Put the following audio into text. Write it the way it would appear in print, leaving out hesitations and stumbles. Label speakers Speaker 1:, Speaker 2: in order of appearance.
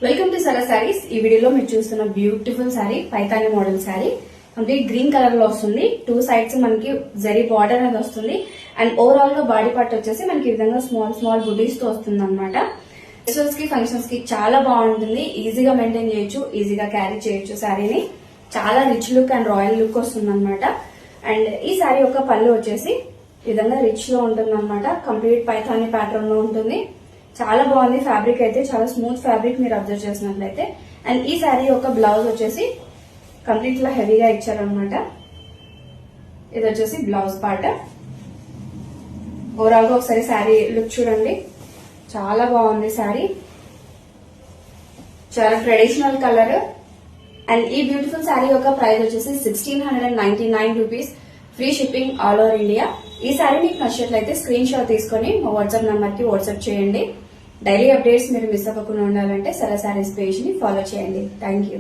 Speaker 1: Welcome to సరా సారీస్. ఈ వీడియోలో మీరు చూస్తున్న beautiful sari Paithani model sari complete green colour లో వస్తుంది. టూ సైడ్స్ మనకి జరీ బార్డర్ అనేది వస్తుంది అండ్ ఓవరాల్ గా బాడీ పార్ట్ వచ్చేసి మనకి ఈ విధంగా స్మాల్ స్మాల్ బుటీస్ తో వస్తుంది అనమాట. ఫెస్టివల్స్ కి ఫంక్షన్స్ కి చాలా బాగుంటుంది. ఈజీగా మెయింటైన్ చేయొచ్చు, ఈజీగా క్యారీ చేయొచ్చు. శారీని చాలా rich look and royal look వస్తుంది అనమాట. అండ్ ఈ శారీ యొక్క పళ్ళు వచ్చేసి ఈ విధంగా రిచ్ లో ఉంటుంది అనమాట. కంప్లీట్ పైతాని ప్యాటర్న్ లో ఉంటుంది. చాలా బాగుంది. ఫ్యాబ్రిక్ అయితే చాలా స్మూత్ ఫ్యాబ్రిక్ మీరు అబ్జర్వ్ చేసినట్లయితే. అండ్ ఈ శారీ యొక్క బ్లౌజ్ వచ్చేసి కంప్లీట్ లా హెవీగా ఇచ్చారనమాట. ఇది వచ్చేసి బ్లౌజ్ పార్ట్. ఓవరాల్ గా ఒకసారి శారీ లుక్ చూడండి, చాలా బాగుంది శారీ. చాలా ట్రెడిషనల్ కలర్. అండ్ ఈ బ్యూటిఫుల్ శారీ యొక్క ప్రైస్ వచ్చేసి 1699 rupees. Free shipping all over India. ఈ శారీ మీకు నచ్చినట్లయితే స్క్రీన్ షాట్ తీసుకొని మా వాట్సాప్ నంబర్ కి వాట్సాప్ చేయండి. డైలీ అప్డేట్స్ మీరు మిస్ అవ్వకుండా ఉండాలంటే సరా సారీస్ పేజ్ ని ఫాలో చేయండి. Thank you.